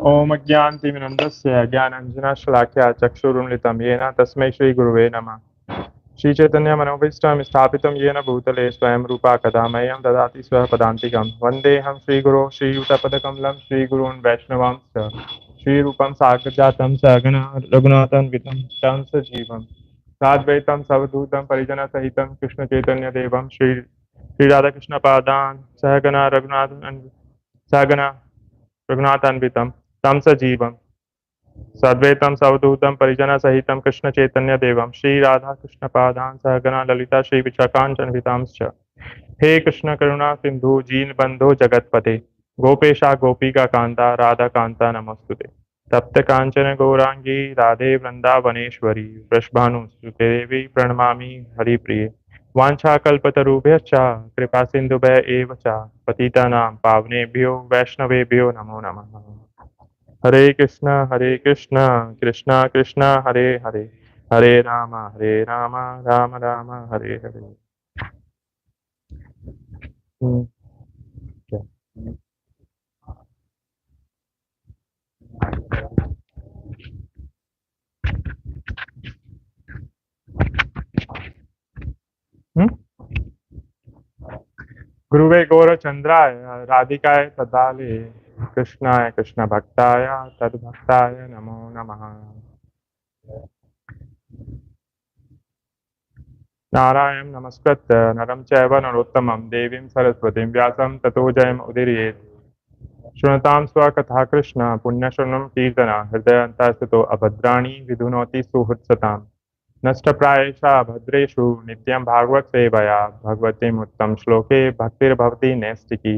ओम अज्ञानतिमिरन्दस्य ज्ञानाञ्जनशलाकया चक्षुरुन्मिलितं येन तस्मै श्रीगुरुवे नमः। श्रीचैतन्यमनोभीष्टं स्थापितं येन भूतले स्वयं रूपा कदा मह्यं ददाति स्वपदान्तिकं। वन्देऽहं श्रीगुरो श्रीयुतपदकमलं श्रीगुरून् वैष्णवांश्च श्रीरूपं साग्रजातं सहगण रघुनाथान्वितं तं सजीवं साद्वैतं सवधूतं परिजनसहितं कृष्णचैतन्यदेवं श्रीराधाकृष्णपादान् सहगण रघुनाथान्वितं तं सजीवं सद्वैतं सवधूतं परिजनसहितं कृष्णचैतन्यदेवं श्रीराधाकृष्णपादान् सहगणा ललिता श्रीविशाखान्वितांश्च। हे कृष्ण करुणा सिन्धु दीनबन्धो जगत्पते गोपेशा गोपिका कान्ता राधाकान्ता नमोस्तुते। तप्त काञ्चन गौरांगी राधे वृन्दावनेश्वरी वृषभानुसुते देवी प्रणमामि हरिप्रिये। वाञ्छाकल्पतरुभ्यश्च कृपा सिन्धुभ्य एव च पतितानां पावनेभ्यो वैष्णवेभ्यो नमो नमः। हरे कृष्णा कृष्णा कृष्णा हरे हरे हरे राम राम राम हरे हरे। क्या? गुरुवे गौरचंद्राय राधिकाय तदाले कृष्णाय कृष्ण भक्ताय तद्भक्ताय नमो नमः। नारायण नमस्कृत्य नरं चैव नरोत्तमं देवीं सरस्वतीं व्यासं ततो जयम् उदीरयेत्। शृणुतां स्वकथा कृष्ण पुण्यश्रवणं कीर्तना हृदयन्तस्थितो अभद्राणि विधुनोति सुहृत्सताम्। नष्टप्रायेषा भद्रेषु नित्यं भागवत सेवया भगवतीम् उत्तम श्लोके भक्तिर्भवति नैष्टिकी।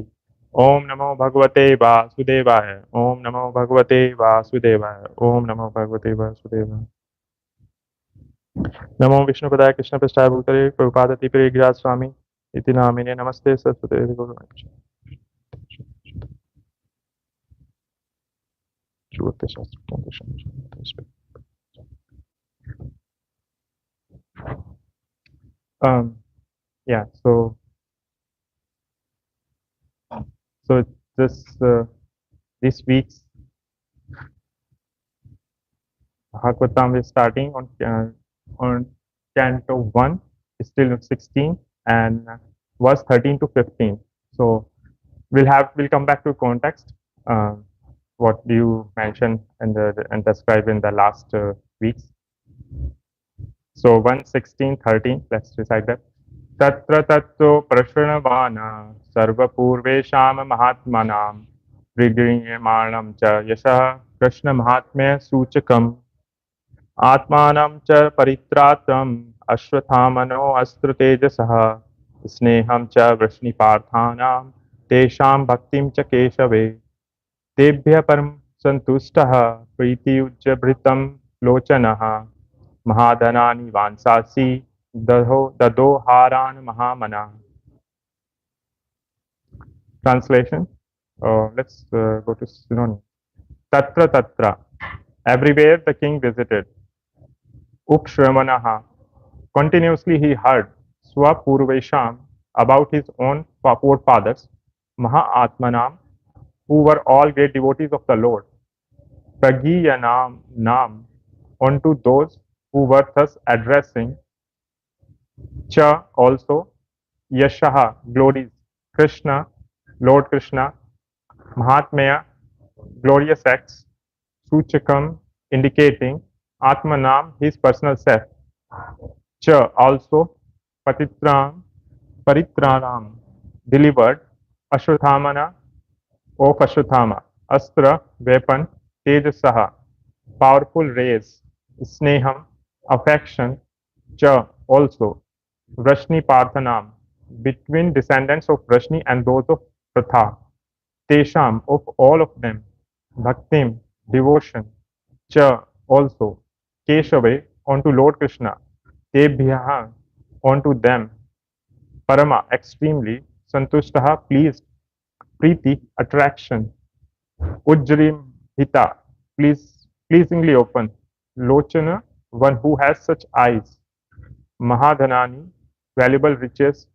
ओम नमो भगवते वासुदेवाय ओम नमो भगवते वासुदेवाय ओम नमो भगवते वासुदेवाय। नमो विष्णुपदाय कृष्णपृष्ठाय भूतले प्रभुपादति प्रियगिराज स्वामी इति नामिने नमस्ते Saraswati गुरुवाच। Yeah, so this week's Bhagavatam is starting on Canto 1, still 16, and verse 13 to 15. So we'll come back to context. What do you mention and describe in the last weeks? So 1, 16, 13. Let's recite that. तत्र तत्तो प्रश्नवान् सर्वपूर्वेषां महात्मनां विगीयमाणं च यशः कृष्णमाहात्म्य सूचकम् आत्मानं च परित्रात्रम् अश्वत्थामनो अस्त्रतेजसः स्नेहं च वृष्णिपार्थानां तेषां भक्तिं च केशवे तेभ्यः परं सन्तुष्टः प्रीतियुज्जभृतं लोचनः महाधनानि वांसांसि ददो हारान् महामना. Translation. Let's go to synonym. Tatra tatra. Everywhere the king visited. Ukshramanaha. Continuously he heard Swapurvesham about his own forefathers, Mahatmanam, who were all great devotees of the Lord. Pragiyanam Nam, unto those who were thus addressing. Cha also, Yashaha, glories, Krishna, Lord Krishna, Mahatmya, glorious acts, Suchakam, indicating, Atmanam, his personal self. Cha also, Paritranam, delivered, Ashwathamana, of Ashwathama, Astra, weapon, Tejasaha, powerful rays, Sneham, affection, Cha also, Vrashni Parthanam, between descendants of Vrashni and those of Pratha, Tesham, of all of them, Bhaktim, devotion, Cha also, Keshave, onto Lord Krishna, Tebhyaha, onto them, Parama, extremely, Santushtaha, pleased, Preeti, attraction, Ujrim, Hita, pleasingly open, Lochana, one who has such eyes, Mahadhanani, valuable riches,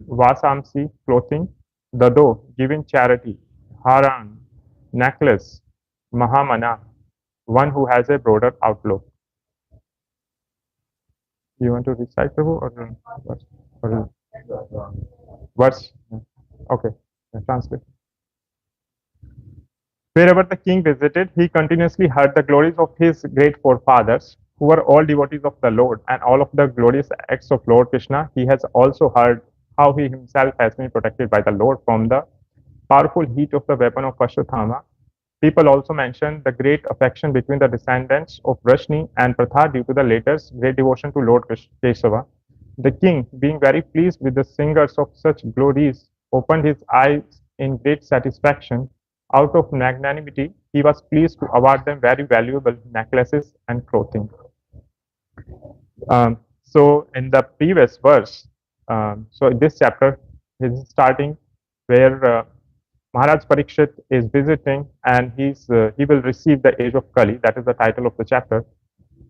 Vasamsi, clothing, Dado, giving charity, Haran, necklace, Mahamana, one who has a broader outlook. You want to recite Prabhu or verse? Okay, translate. Wherever the king visited, he continuously heard the glories of his great forefathers, who were all devotees of the Lord, and all of the glorious acts of Lord Krishna. He has also heard how he himself has been protected by the Lord from the powerful heat of the weapon of Ashwatthama. People also mention the great affection between the descendants of Vrishni and Pratha due to the latter's great devotion to Lord Kesava. The king, being very pleased with the singers of such glories, opened his eyes in great satisfaction. Out of magnanimity, he was pleased to award them very valuable necklaces and clothing. So in the previous verse, so in this chapter is starting where Maharaj Pariksit is visiting and he will receive the age of Kali. That is the title of the chapter.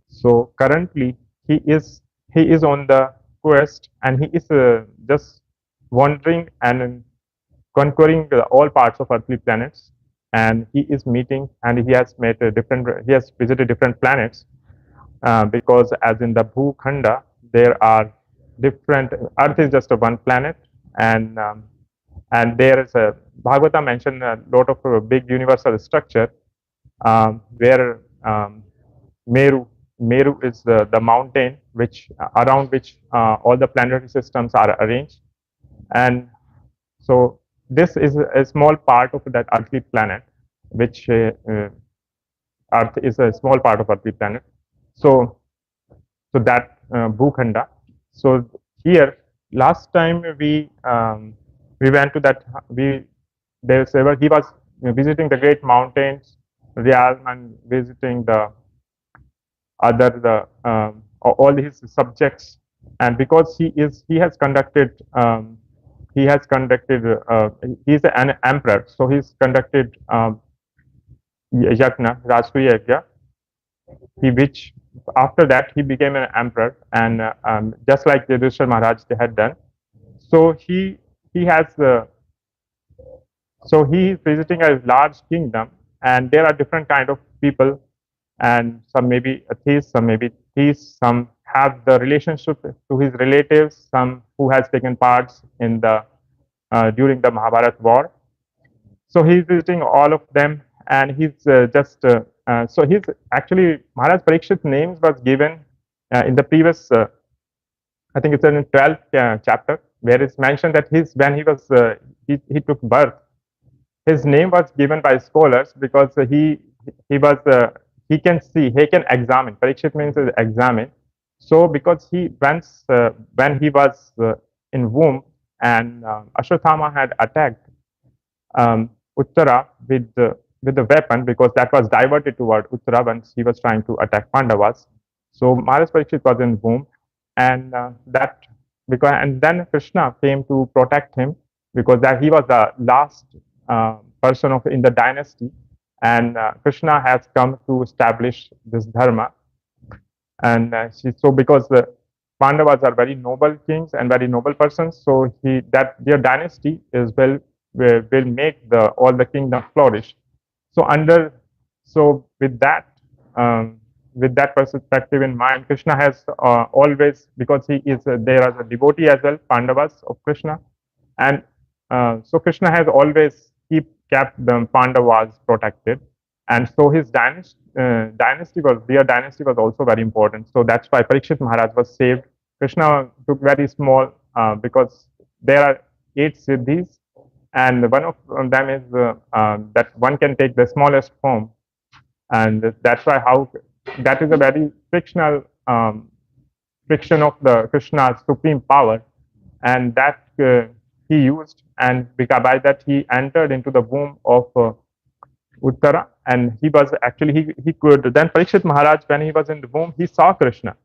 So currently he is on the quest and he is just wandering and conquering all parts of earthly planets. And he is meeting and he has visited different planets because as in the Bhukhanda, there are different, Earth is just a one planet and there is a, Bhagavata mentioned a lot of big universal structure where Meru is the mountain which around which all the planetary systems are arranged. And so this is a small part of that earthly planet, which Earth is a small part of earthly planet. So that Bhukhanda. So here, last time we went to that he was visiting the great mountains, realm, and visiting the all his subjects, and because he has conducted he is an emperor, so he's conducted yajna, Rashtriya Yajna, which after that he became an emperor, and just like Yudhishthira Maharaj they had done. So he has so he is visiting a large kingdom, and there are different kind of people, and some may be atheists, some may be theists, some have the relationship to his relatives, some who has taken parts in the during the Mahabharat war. So he's visiting all of them, and he's so he's actually Maharaj Parikshit's names was given in the previous, I think it's in the 12th chapter, where it's mentioned that when he was he took birth, his name was given by scholars because he was he can see, he can examine. Parikshit means examine. So because he once when he was in womb and Ashwatthama had attacked Uttara with the weapon, because that was diverted toward Uttara once he was trying to attack Pandavas. So Maharaj Parikshit was in womb, and and then Krishna came to protect him because that he was the last person in the dynasty, and Krishna has come to establish this dharma. And so because the Pandavas are very noble kings and very noble persons, so that their dynasty will make all the kingdom flourish. So with that perspective in mind, Krishna has always, because he is there as a devotee as well, Pandavas of Krishna, and so Krishna has always kept the Pandavas protected, and so his their dynasty was also very important. So that's why Parikshit Maharaj was saved. Krishna took very small because there are 8 siddhis, and one of them is that one can take the smallest form, and that's why that is a very fictional fiction of the Krishna's supreme power, and that he used, and by that he entered into the womb of Uttara, and he was actually he could then Parikshit Maharaj, when he was in the womb, he saw Krishna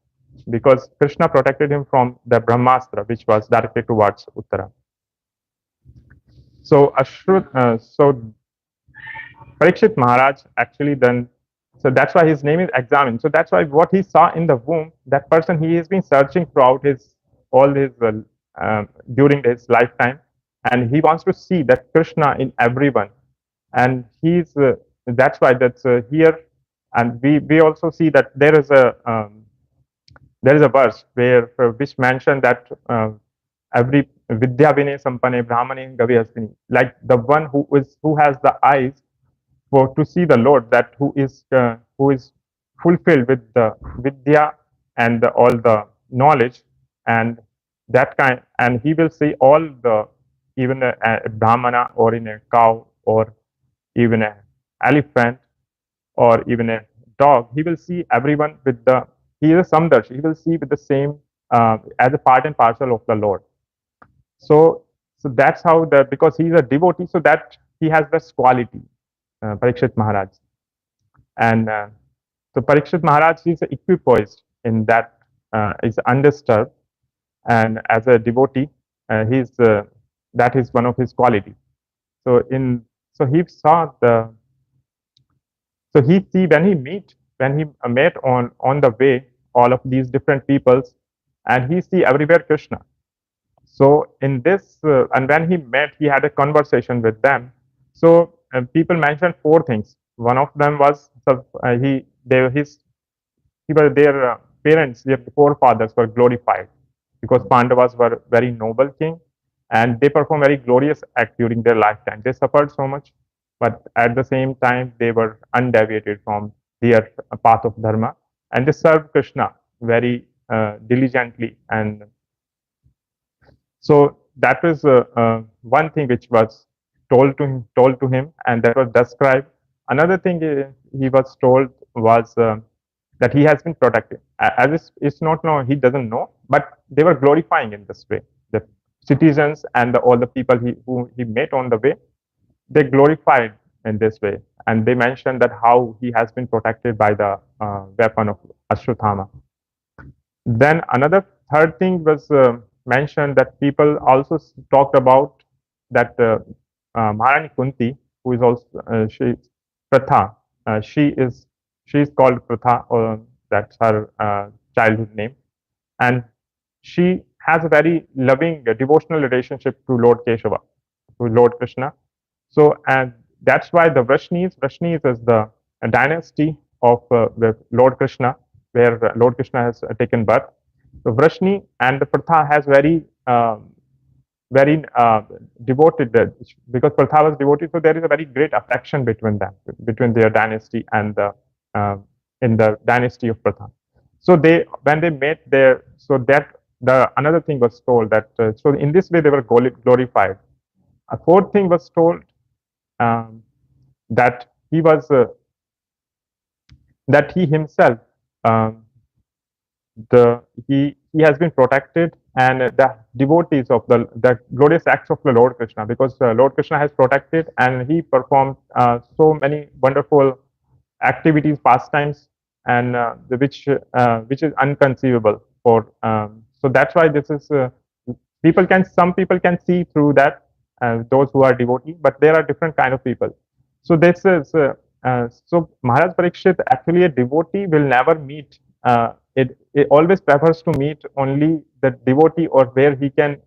because Krishna protected him from the Brahmastra, which was directed towards Uttara. So Parikshit Maharaj actually then, so that's why his name is examined. So that's why what he saw in the womb, that person he has been searching throughout during his lifetime, and he wants to see that Krishna in everyone, and he's that's why that's here, and we also see that there is a verse where which mentioned that every vidya vinay sampane brahmane gavihastini, like the one who has the eyes for to see the Lord, that who is fulfilled with the vidya and all the knowledge, and that kind, and he will see all the, even a brahmana or in a cow or even a elephant or even a dog, he will see everyone with the, he is a samdarsh, he will see with the same as a part and parcel of the Lord. So that's how the, because he is a devotee, so that he has this quality, Parikshit Maharaj. And so Parikshit Maharaj is equipoised in that, is undisturbed, and as a devotee, that is one of his qualities. So he saw the, so he see when he met on the way all of these different peoples, and he see everywhere Krishna. So in this, and when he met, he had a conversation with them. So people mentioned four things. One of them was their parents, their forefathers were glorified, because Pandavas were very noble king, and they performed very glorious act during their lifetime. They suffered so much, but at the same time they were undeviated from their path of dharma, and they served Krishna very diligently. And so that was one thing which was told to him, and that was described. Another thing he was told was that he has been protected. As it's not know, he doesn't know, but they were glorifying in this way. The citizens and all the people who he met on the way, they glorified in this way, and they mentioned that how he has been protected by the weapon of Ashwatthama. Then another third thing was mentioned, that people also talked about that Maharani Kunti, who is also she Pratha, she is called Pratha, or that's her childhood name, and she has a very loving devotional relationship to Lord Keshava, to Lord Krishna. So, and that's why the Vrashnis is the dynasty of the Lord Krishna, where Lord Krishna has taken birth. So Vrashni and the Pratha has very devoted, because Pratha was devoted, so there is a very great affection between them, between their dynasty and the in the dynasty of Pratha. So when they met there, so that the another thing was told, that so in this way they were glorified. A fourth thing was told, that he was that he himself, he has been protected, and the devotees of the glorious acts of the Lord Krishna, because Lord Krishna has protected, and he performed so many wonderful activities, pastimes, and which is unconceivable for. So that's why this is some people can see through that, those who are devotees, but there are different kind of people. So this is so Maharaj Parikshit, actually a devotee will never meet. It always prefers to meet only the devotee, or where he can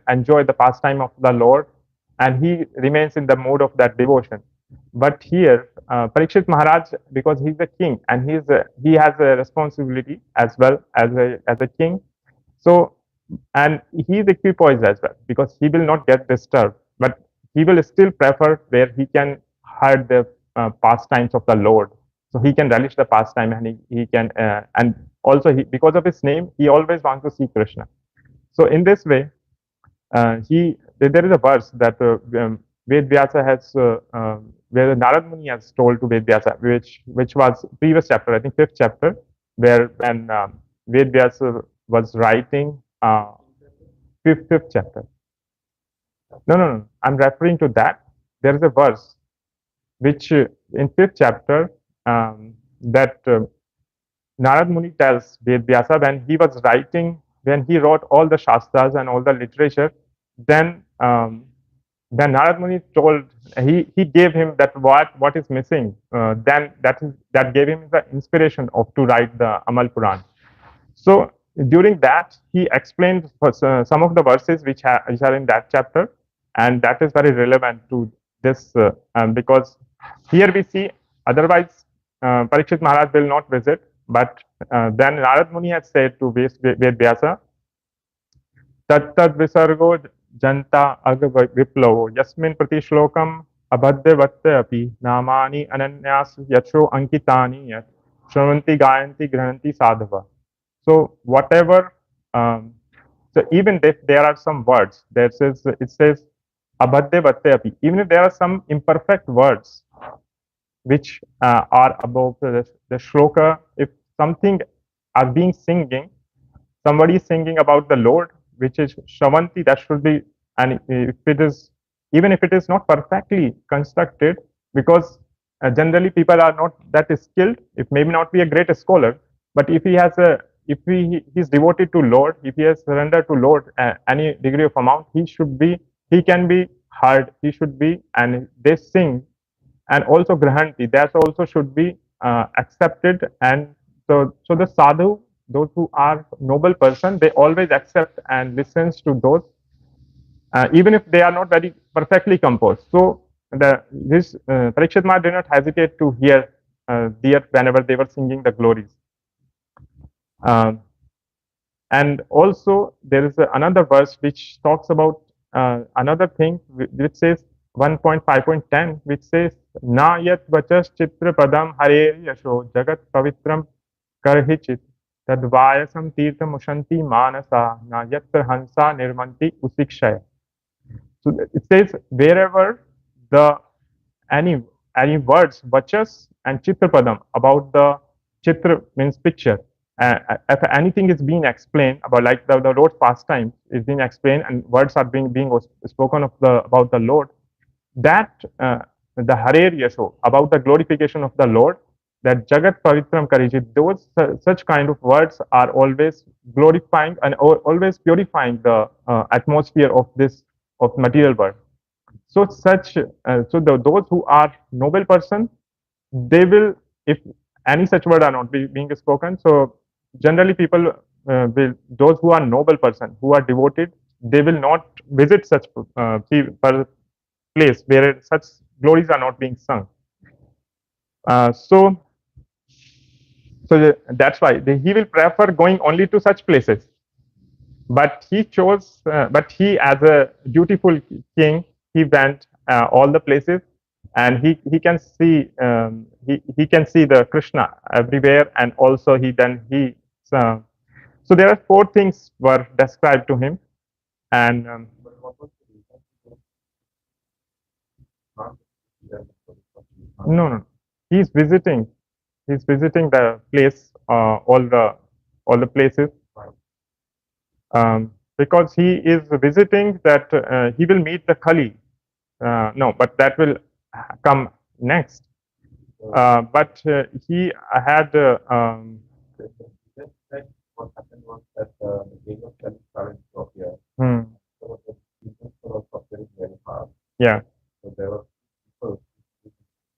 enjoy the pastime of the Lord, and he remains in the mode of that devotion. But here, Parikshit Maharaj, because he's a king, and he has a responsibility as well as a king. So, and he is equipoised as well, because he will not get disturbed, but he will still prefer where he can hear the pastimes of the Lord. So he can relish the pastime, and he can, and also because of his name, he always wants to see Krishna. So in this way, there is a verse that Ved Vyasa has, where Narad Muni has told to Ved Vyasa, which was previous chapter, I think 5th chapter, where when Ved Vyasa was writing 5th chapter. No, I'm referring to that. There is a verse which in 5th chapter, that Narad Muni tells Ved Vyasa, when he was writing, when he wrote all the Shastras and all the literature, then Narad Muni told, he gave him that what is missing, then that gave him the inspiration to write the Amal Puran. So during that, he explained some of the verses which are in that chapter, and that is very relevant to this, because Here we see, otherwise Pariksit Maharaj will not visit, but then Narad Muni has said to Vyasa, Tat tad visargo janta ag viplavo yasmin prati shlokam abhadya vatte api namani ananyas yacho ankitani yat shravanti gayanti grahanti sadhava. So whatever, so even if there are some words, it says abhadya vatte api, even if there are some imperfect words which are above the shloka, if something are being singing, somebody is singing about the Lord, which is Shravanti, that should be, and if it is, even if it is not perfectly constructed, because generally people are not that skilled, it may not be a great scholar, but if he has a, if he is devoted to Lord, if he has surrendered to Lord any degree of amount, he should be, he can be heard, he should be, and they sing, and also Grahanti, that also should be accepted, and so the sadhu, those who are noble person, they always accept and listens to those, even if they are not very perfectly composed. So this Parikshit Maharaj did not hesitate to hear there whenever they were singing the glories. And also there is another verse which talks about another thing, which says 1.5.10, which says na yat vachas chitra padam hare yasho jagat pavitram karhichit tadvayasam tirtham ushanti manasa na yatra hansa nirmanti usikshaya. So it says wherever the any words vachas and chitrapadam, about the chitra means picture, if anything is being explained about, like the Lord's pastime is being explained and words are being spoken of the about the Lord, that the Hare Yasho, about the glorification of the Lord, that Jagat Pavitram Karijit, those such kind of words are always glorifying and always purifying the atmosphere of this, of material world. So such, those who are noble person, they will, if any such word are not being spoken, so generally people will, those who are noble person, who are devoted, they will not visit such place where such glories are not being sung. So that's why he will prefer going only to such places. But he chose, but he, as a dutiful king, he went all the places, and he can see, he can see the Krishna everywhere, and also so there are four things were described to him, and no, he's visiting, the place, all the places, because he is visiting that he will meet the Kali. No, but that will come next. But he had. What happened was that the king of Kali started to appear. So the people were suffering very hard. Yeah. So there were people who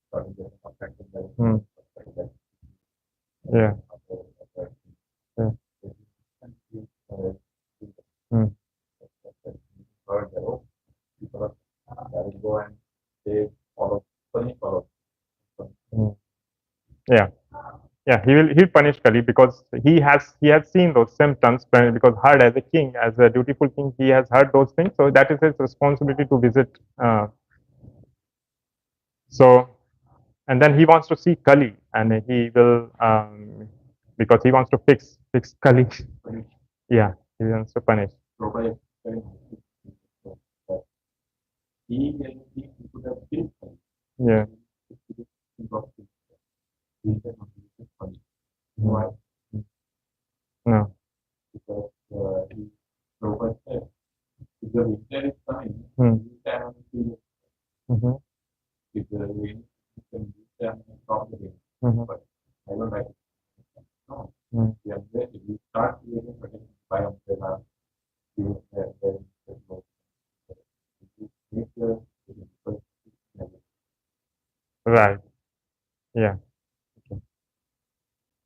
started getting affected by it. Yeah. Yeah. Go and they follow, yeah, yeah, he'll punish Kali, because he has seen those symptoms, because heard, as a king, as a dutiful king, he has heard those things, so that is his responsibility to visit. So, and then he wants to see Kali, and he will, because he wants to fix Kali. Yeah, he wants to punish. Yeah. Why? No. Because Prabhupada said, if the winter is coming, you can feel it. If the rain, you can stop the rain. But I don't like it. No. We are there. If you start creating protection by umbrella, you will right. Yeah.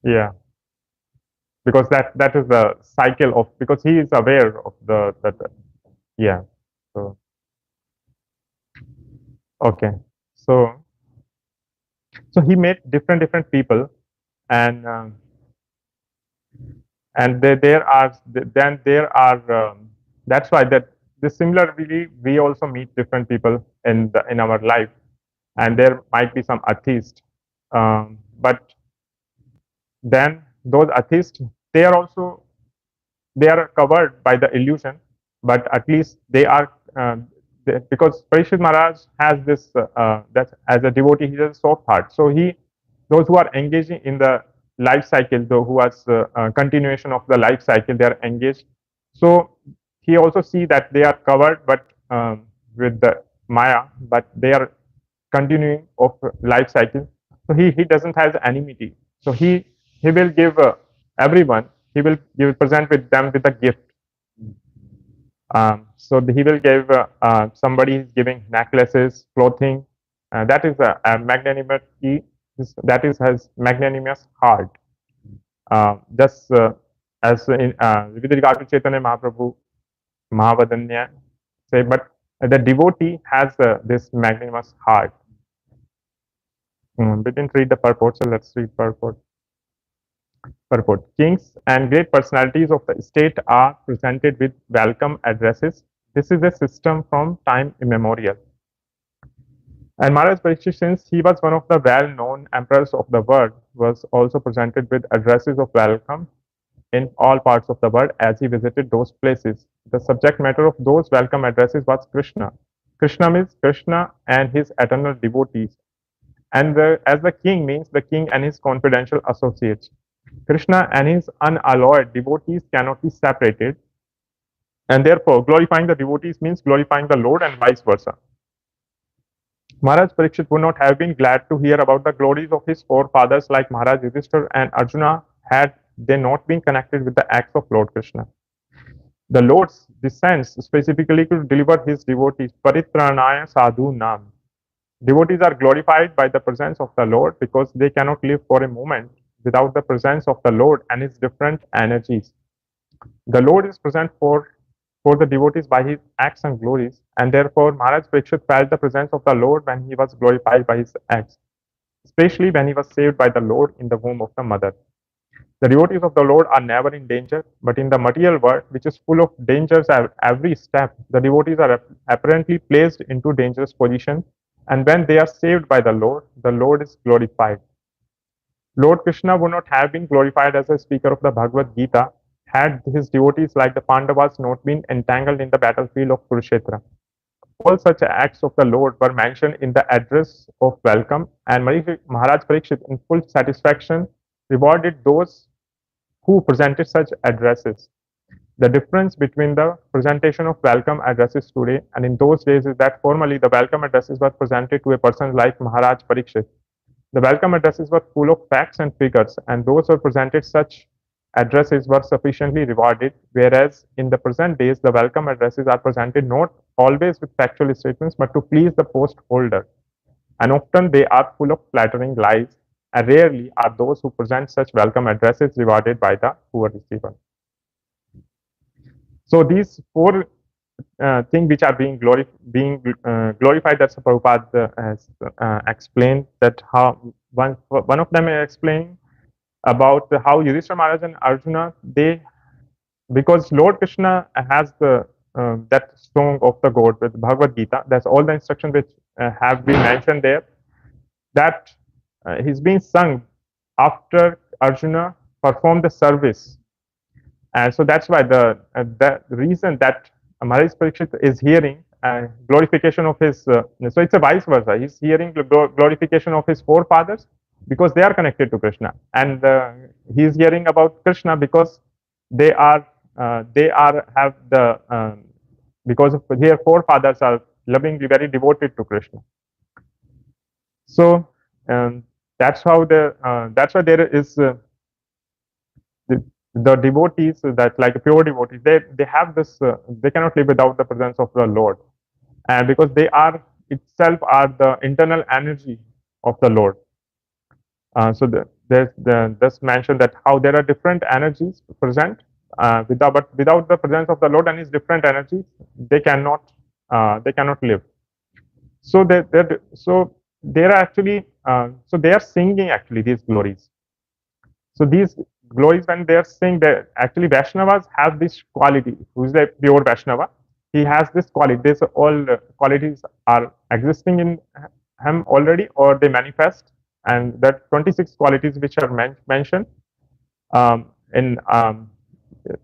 Yeah. Because that is the cycle of, because he is aware of that. Yeah. So okay. So So he met different people, and there are that's why that this similarly we also meet different people in our life, and there might be some atheists, but then those atheists, they are also, they are covered by the illusion, but at least they are because Pariksit Maharaj has this that as a devotee he has a soft heart. So those who are engaging in the life cycle, though who has continuation of the life cycle, they are engaged. So he also see that they are covered, but with the Maya, but they are continuing of life cycle. So he doesn't have enmity. So he will give everyone. He will present with them with a gift. So he will give somebody is giving necklaces, clothing. That is a magnanimity. That is his magnanimous heart. Just as in, with regard to Chaitanya Mahaprabhu, Mahavadanya say, but the devotee has this magnanimous heart. We didn't read the purport, so let's read purport. Purport. Kings and great personalities of the state are presented with welcome addresses. This is a system from time immemorial. And Maharaj Pariksit, since he was one of the well-known emperors of the world, was also presented with addresses of welcome in all parts of the world as he visited those places. The subject matter of those welcome addresses was Krishna. Krishna means Krishna and his eternal devotees. And as the king means the king and his confidential associates. Krishna and his unalloyed devotees cannot be separated, and therefore glorifying the devotees means glorifying the Lord and vice versa. Maharaj Pariksit would not have been glad to hear about the glories of his forefathers like Maharaj Yudhishthira and Arjuna had they not been connected with the acts of Lord Krishna. The Lord descends specifically to deliver his devotees, Paritranaya Sadhu Nam. Devotees are glorified by the presence of the Lord because they cannot live for a moment without the presence of the Lord and his different energies. The Lord is present for the devotees by his acts and glories, and therefore Maharaj Pariksit felt the presence of the Lord when he was glorified by his acts, especially when he was saved by the Lord in the womb of the mother. The devotees of the Lord are never in danger, but in the material world, which is full of dangers at every step, the devotees are apparently placed into dangerous position, and when they are saved by the Lord is glorified. Lord Krishna would not have been glorified as a speaker of the Bhagavad Gita had his devotees like the Pandavas not been entangled in the battlefield of Kurukshetra. All such acts of the Lord were mentioned in the address of welcome, and Maharaj Pariksit, in full satisfaction, rewarded those who presented such addresses. The difference between the presentation of welcome addresses today and in those days is that formerly the welcome addresses were presented to a person like Maharaj Pariksit. The welcome addresses were full of facts and figures, and those who presented such addresses were sufficiently rewarded, whereas in the present days, the welcome addresses are presented not always with factual statements, but to please the post holder. And often they are full of flattering lies, and rarely are those who present such welcome addresses rewarded by the poor receiver. So these four things which are being glorified, that Prabhupada has explained, that how one of them is explaining about how Yudhishthira Maharaj and Arjuna, because Lord Krishna has that song of the God with Bhagavad Gita, that's all the instructions which have been mentioned there, that he's being sung after Arjuna performed the service. And so that's why the reason that Maharaj Pariksit is hearing glorification of his, so it's a vice versa. He's hearing the glorification of his forefathers because they are connected to Krishna, and he is hearing about Krishna because they are have the because of their forefathers are lovingly very devoted to Krishna. So that's how that's why there is the devotees, that like pure devotees, they have this they cannot live without the presence of the Lord, and because they are itself are the internal energy of the Lord. So there's this mentioned that how there are different energies present, without the presence of the Lord and his different energies, they cannot live. So they are actually so they are singing actually these glories. So these glories, when they are saying that actually Vaishnavas have this quality. Who is a pure Vaishnava? He has this quality. These all qualities are existing in him already, or they manifest. And that 26 qualities which are mentioned um, in um,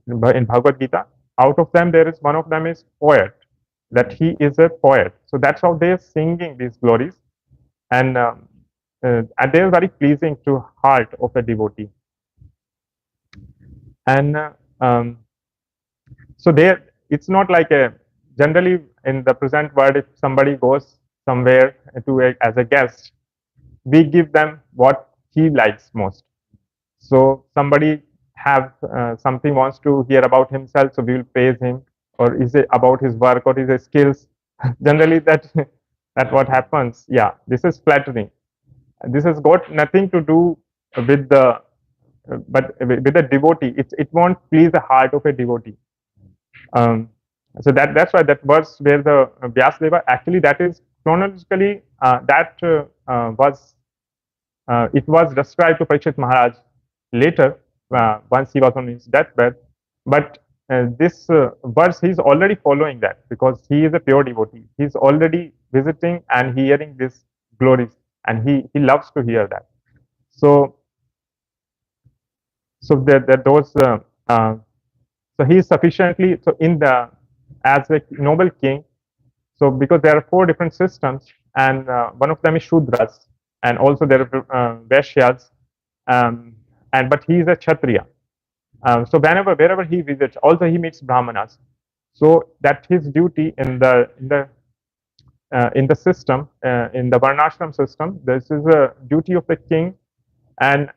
in Bhagavad Gita. Out of them, there is one of them is poet. That he is a poet. So that's how they are singing these glories, and they are very pleasing to heart of a devotee. And so there, it's not like a generally in the present world. If somebody goes somewhere as a guest, we give them what he likes most. So somebody have something wants to hear about himself, so we will praise him, or is it about his work or his skills? Generally, that what happens. Yeah, this is flattering. This has got nothing to do with the but with a devotee. It won't please the heart of a devotee. Um, so that's why that verse where the Vyasadeva actually that is chronologically was it was described to Pariksit Maharaj later once he was on his deathbed. But this verse he's already following that because he is a pure devotee. He's already visiting and hearing these glories, and he loves to hear that. So those so he is sufficiently so in the as a noble king. So because there are 4 different systems, and one of them is Shudras, and also there are Vaishyas, and but he is a Kshatriya. So wherever he visits, also he meets Brahmanas. So that his duty in the system, in the Varnashram system, this is a duty of the king, and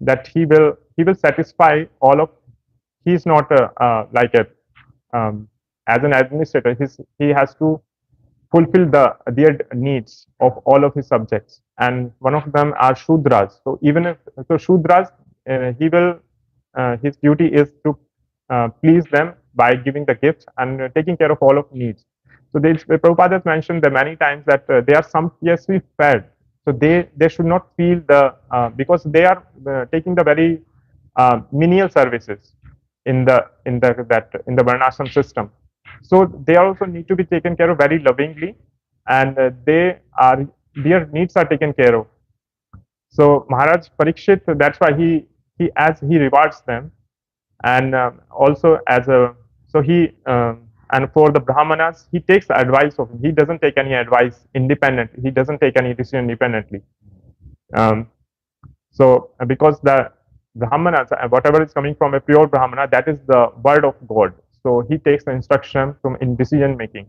that he will satisfy all of. He is not like a as an administrator. He has to fulfill their needs of all of his subjects, and one of them are Shudras. So even if so Shudras, he will his duty is to please them by giving the gifts and taking care of all of needs. So Prabhupada has mentioned that many times that they are sumptuously fed. So they should not feel the because they are taking the very menial services in the Varnashram system. So they also need to be taken care of very lovingly, and their needs are taken care of. So Maharaj Pariksit, that's why he rewards them, and also as a so he and for the Brahmanas he takes the advice of him. He doesn't take any advice independently. He doesn't take any decision independently. So because the Brahmanas, whatever is coming from a pure Brahmana, that is the word of God. So he takes the instruction from in decision making.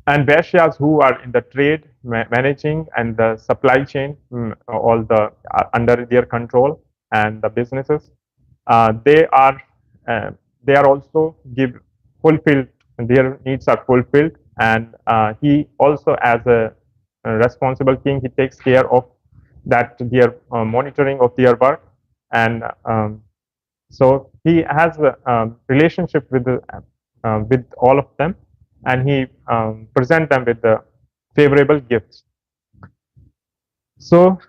And Vaishyas who are in the trade, managing, and the supply chain, all the under their control, and the businesses, they are also fulfilled. Their needs are fulfilled, and he also, as a responsible king, he takes care of that their monitoring of their work, and so he has a relationship with all of them, and he present them with the favorable gifts. So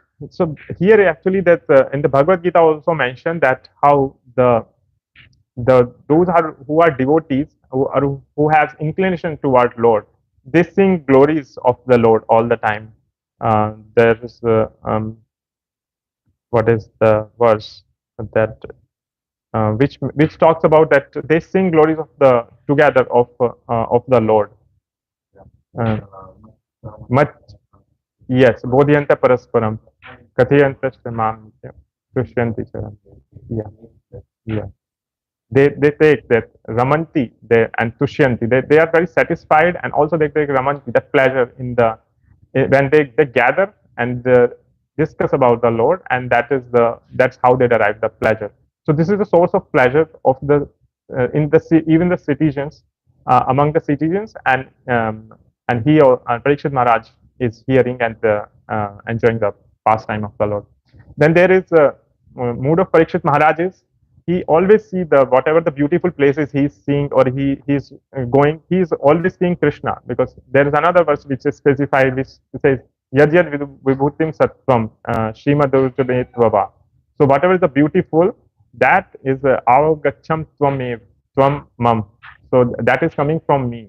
here actually that in the Bhagavad Gita also mentioned that how those who are devotees who has inclination toward Lord, they sing glories of the Lord all the time. There is what is the verse that which talks about that they sing glories of the together of the Lord. Much yes, bodhyanta parasparam, kathayanta shramam, tushyanti charam. Yeah. They take that ramanti and tushyanti. They are very satisfied, and also they take ramanti, that pleasure in the when they gather and discuss about the Lord, and that's how they derive the pleasure. So this is the source of pleasure of the even the citizens among the citizens, and he Pariksit Maharaj is hearing and enjoying the pastime of the Lord. Then there is a mood of Pariksit Maharaj is he always see the whatever the beautiful places he's seeing or he's going, he's always seeing Krishna, because there is another verse which is specified which says Yad Yad Vibhutim Sattvam Srimad Urjunetva. So whatever is the beautiful, that is Avagacham Twamev Tvam Mam. So that is coming from me.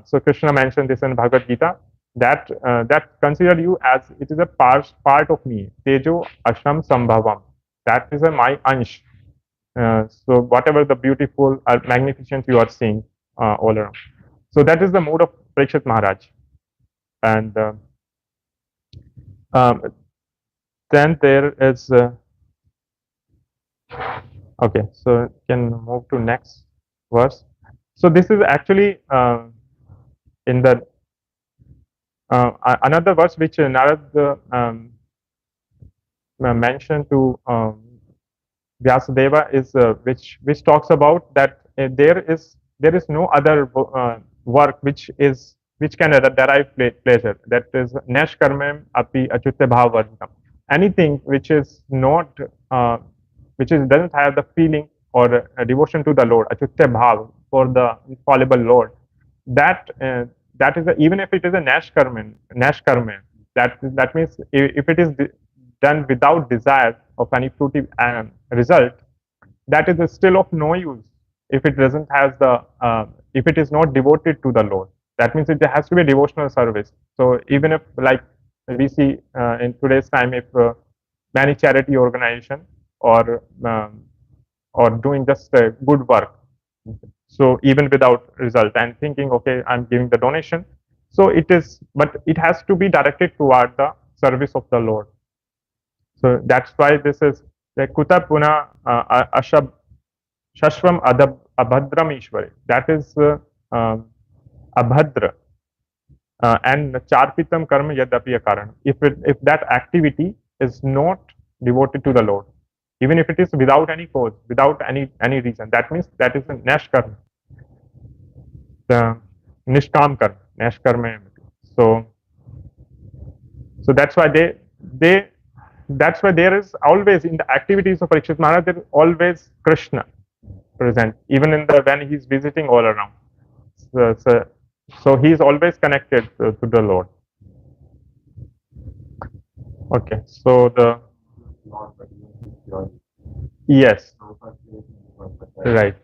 So Krishna mentioned this in Bhagavad Gita, that that consider you as it is a part of me. Tejo Asham Sambhavam. That is my ansh. So whatever the beautiful or magnificent you are seeing all around. So that is the mode of Pariksit Maharaj. And then there is okay. So can move to next verse. So this is actually in the another verse which Narad mentioned to Vyasadeva is which talks about that there is no other work which can derive pleasure. That is Nash Karmam Api Achutya Bhavarnam. Anything which is not which doesn't have the feeling or devotion to the Lord, Achutya Bhav, for the infallible Lord, that that is even if it is a Nash Karma, that means if it is done without desire of any fruity result, that is still of no use if it doesn't have the if it is not devoted to the Lord. That means it has to be a devotional service. So even if, like we see in today's time, if many charity organization or doing just good work, so even without result and thinking, okay, I'm giving the donation, so it is, but it has to be directed toward the service of the Lord. So that's why this is the Kuta Puna Ashab Shashvam Abhadram Ishwari. That is Abhadra and Charpitam Karma Yadapi Akaran. If that activity is not devoted to the Lord, even if it is without any cause, without any reason, that means that is a Nash Karma. The Nishkam Karma, Nash Karma. So that's why that's why there is always in the activities of Pariksit Maharaj, there is always Krishna present, even in the when he is visiting all around. So he is always connected to the Lord. Okay, so the yes, right.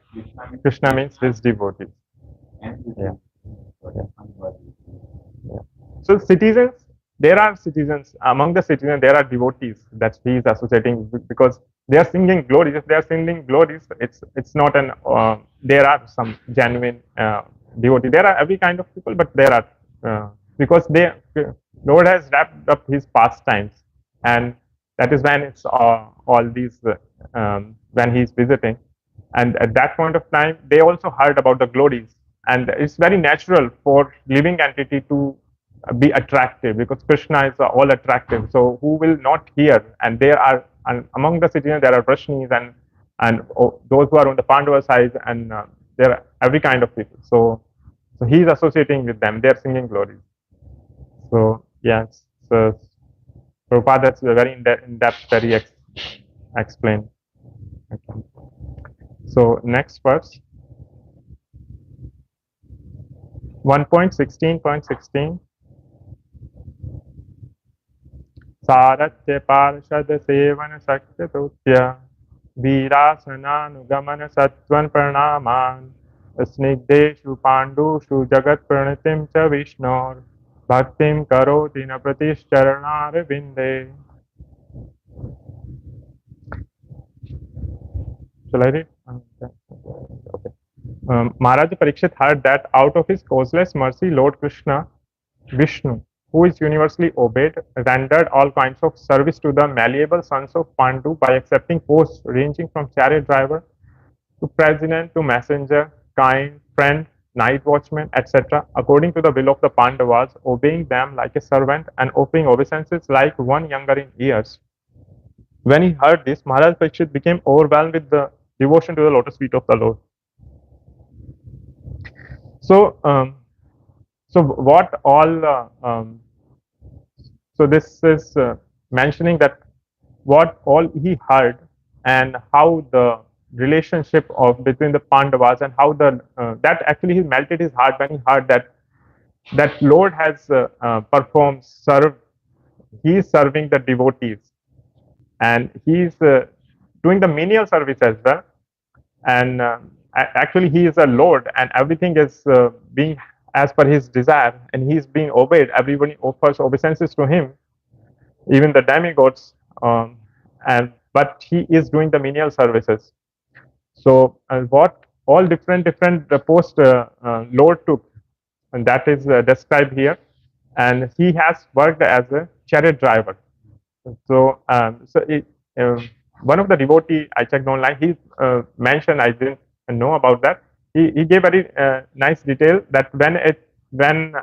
Krishna means his devotee. Yeah. So citizens, there are citizens among the citizens. There are devotees that he is associating because they are singing glories. If they are singing glories, it's not an. There are some genuine devotee. There are every kind of people, but there are because Lord has wrapped up his pastimes, and that is when it's all these when he is visiting, and at that point of time they also heard about the glories, and it's very natural for living entity to be attractive because Krishna is all attractive. So who will not hear? And there are, and among the citizens there are Vrashnis and those who are on the Pandava side, and there are every kind of people. So he is associating with them. They are singing glories. So yes, so Prabhupada, that's very in depth, very explained. Okay. So next verse, 1.16.16. Saratya Parshad Sevan Sakya Tutya Virasananugaman Satvan Pranaman Snigdeshu Pandushu Jagat Pranitim Cha Vishnor Bhaktim Karoti Na Pratishcharana Vinde. Shall I read? Okay. Maharaj Pariksit heard that out of his causeless mercy, Lord Krishna, Vishnu, who is universally obeyed, rendered all kinds of service to the malleable sons of Pandu by accepting posts ranging from chariot driver to president to messenger, kind, friend, night watchman, etc., according to the will of the Pandavas, obeying them like a servant and offering obeisances like one younger in years. When he heard this, Maharaj Pariksit became overwhelmed with the devotion to the lotus feet of the Lord. So, so what all? So this is mentioning that what all he heard and how the relationship of between the Pandavas and how the that actually he melted his heart when he heard that Lord has performed served. He is serving the devotees, and he is doing the menial service as well. And actually, he is a Lord, and everything is being as per his desire, and he is being obeyed. Everybody offers obeisances to him, even the demigods, and but he is doing the menial services. So, what all different post Lord took, and that is described here, and he has worked as a chariot driver. So, one of the devotee I checked online, he mentioned, I didn't know about that. He gave very nice detail that when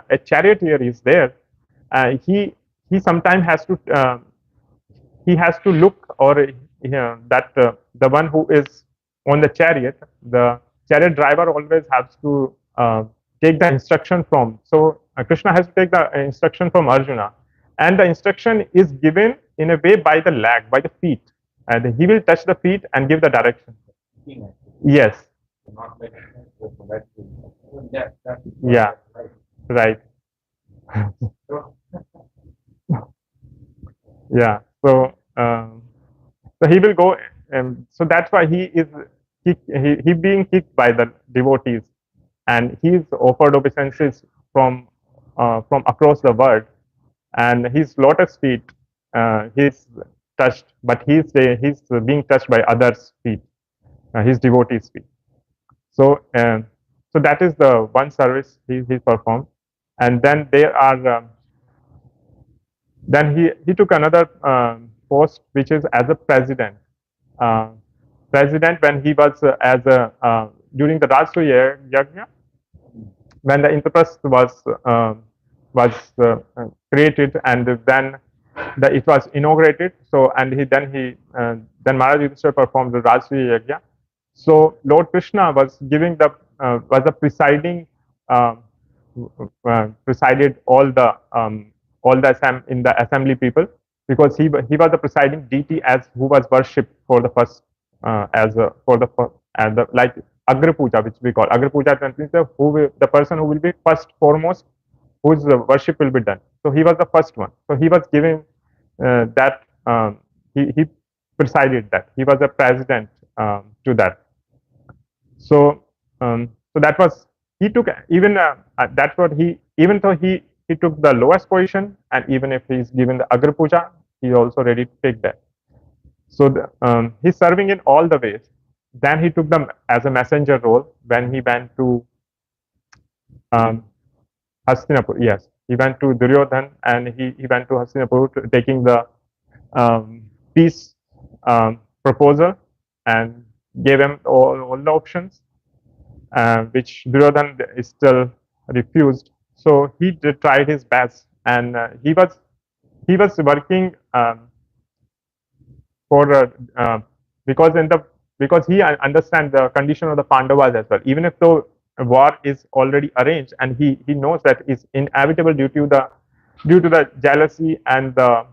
a charioteer is there, he sometimes has to look, or that the one who is on the chariot driver always has to take the instruction from. So Krishna has to take the instruction from Arjuna, and the instruction is given in a way by the leg, by the feet, and he will touch the feet and give the direction. Yes. Yeah. Right. Yeah. So he will go. So that's why he being kicked by the devotees, and he is offered obeisances from across the world, and his lotus feet he's touched, but he's being touched by others' feet, his devotees' feet. So so that is the one service he performed, and then there are then he took another post, which is as a president. Uh, President when he was as a during the Rajsuya Yajna, when the Indraprasth was created, and then it was inaugurated. So and then Maharaj Yudhishthira performed the Rajsuya Yajna. So Lord Krishna was giving was the presiding presided all the in the assembly people, because he was the presiding deity as who was worshipped for the first as the like Agra Puja, which we call Agra Puja, means the person who will be first foremost, whose worship will be done. So he was the first one. So he was giving that he presided that. He was the president to that. So so that was he took even that's what even though he took the lowest position, and even if he's given the Agra Puja, he's also ready to take that. So he's serving in all the ways. Then he took them as a messenger role when he went to Hastinapur. Yes, he went to Duryodhan, and he went to Hastinapur taking the peace proposal, and gave him all the options, which Duryodhan still refused. So he tried his best, and he was working for because he understands the condition of the Pandavas as well. Even if the war is already arranged, and he knows that it's inevitable due to the jealousy and the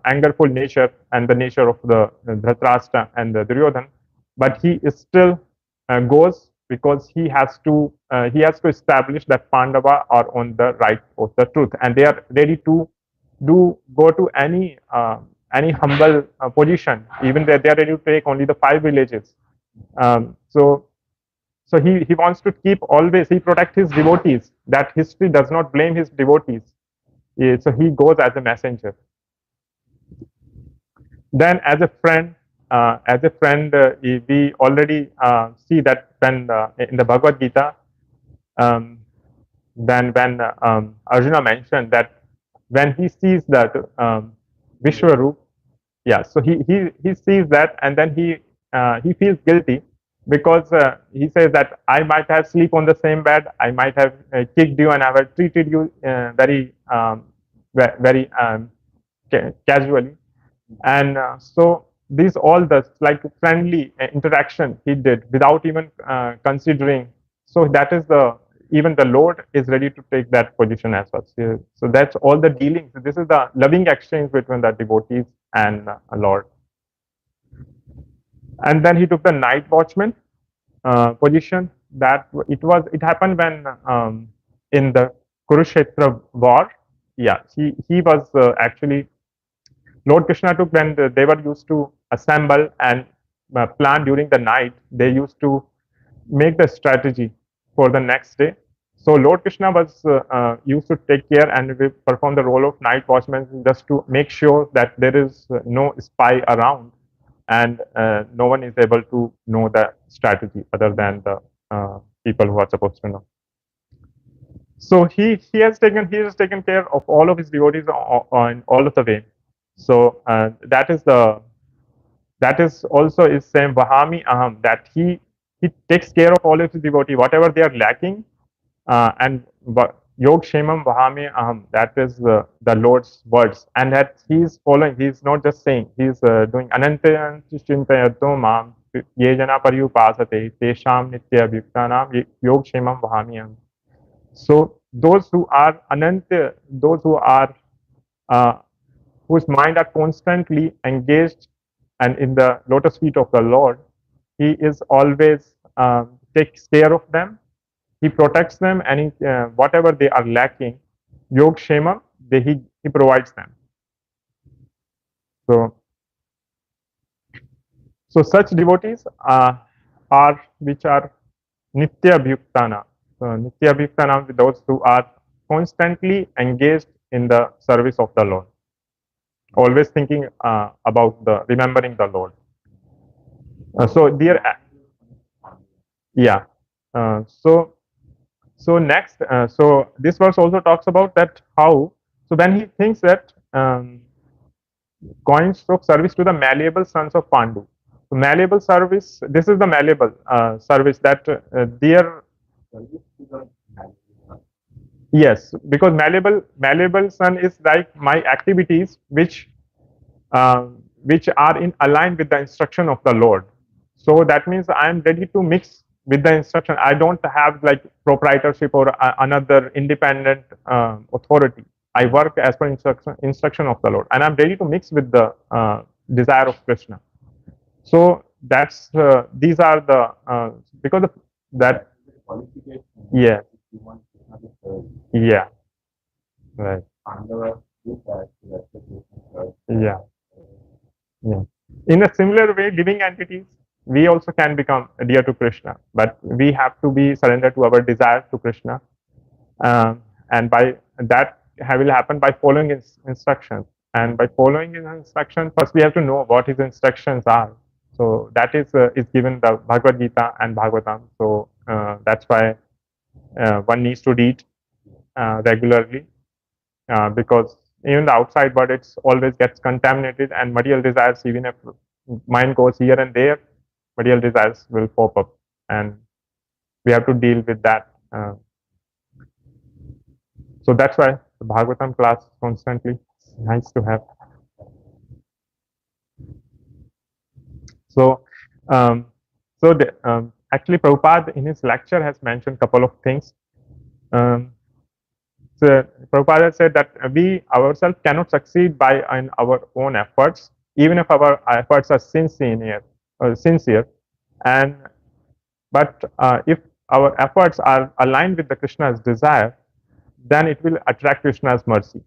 angerful nature and the nature of the Dhritarashtra and the Duryodhan, but he still goes, because he has to establish that Pandava are on the right of the truth, and they are ready to go to any humble position, even they are ready to take only the 5 villages. So he wants to keep always, he protect his devotees, that history does not blame his devotees. So he goes as a messenger. Then as a friend, we already see that when in the Bhagavad Gita, then when Arjuna mentioned that when he sees that Vishwarup, yeah, so he sees that, and then he feels guilty, because he says that I might have sleep on the same bed, I might have kicked you, and I have treated you very casually, and so these all the like friendly interaction he did without even considering. So that is even the Lord is ready to take that position as well. So that's all the dealings. This is the loving exchange between the devotees and Lord. And then he took the night watchman position. That it happened when in the Kurukshetra war. Yeah, he was actually Lord Krishna took when they were used to assemble and plan during the night. They used to make the strategy for the next day. So Lord Krishna was used to take care and will perform the role of night watchman just to make sure that there is no spy around and no one is able to know the strategy other than the people who are supposed to know. So he has taken care of all of his devotees on all of the way. So that is also is same Vahami Aham, that he takes care of all of his devotee whatever they are lacking, and Yog Shemam Vahami Aham, that is the Lord's words, and that he is following. He is not just saying, he is doing Ananta Chintayato Mam Ye Jana Paryupasate Tesham Nitya Bhiktanam Yog Shemam Vahami Aham. So those who are Ananta, those who are uh, whose mind are constantly engaged and in the lotus feet of the Lord, he is always takes care of them. He protects them, and whatever they are lacking, Yog Shema, he provides them. So, so such devotees are which are Nitya Bhuktana. So Nitya Bhuktana, those who are constantly engaged in the service of the Lord, always thinking about the remembering the Lord. So dear, yeah. So next, so this verse also talks about that how. So when he thinks that coins of service to the malleable sons of Pandu. So malleable service. This is the malleable service that their yes, because malleable son is like my activities which are in aligned with the instruction of the Lord. So that means I am ready to mix with the instruction. I don't have like proprietorship or another independent authority. I work as per instruction of the Lord, and I'm ready to mix with the desire of Krishna. So that's these are the because of that. Yeah, yeah, right. Yeah. Yeah. In a similar way, living entities, we also can become dear to Krishna, but we have to be surrendered to our desire to Krishna, and by that will happen by following his instructions. And by following his instructions, first we have to know what his instructions are. So that is given the Bhagavad Gita and Bhagavatam. So that's why one needs to read regularly because even the outside world it's always gets contaminated, and material desires, even if mind goes here and there, material desires will pop up, and we have to deal with that. So that's why the Bhagavatam class constantly nice to have. So actually Prabhupada in his lecture has mentioned a couple of things. um, So Prabhupada said that we ourselves cannot succeed by in our own efforts, even if our efforts are sincere, and but if our efforts are aligned with the Krishna's desire, then it will attract Krishna's mercy.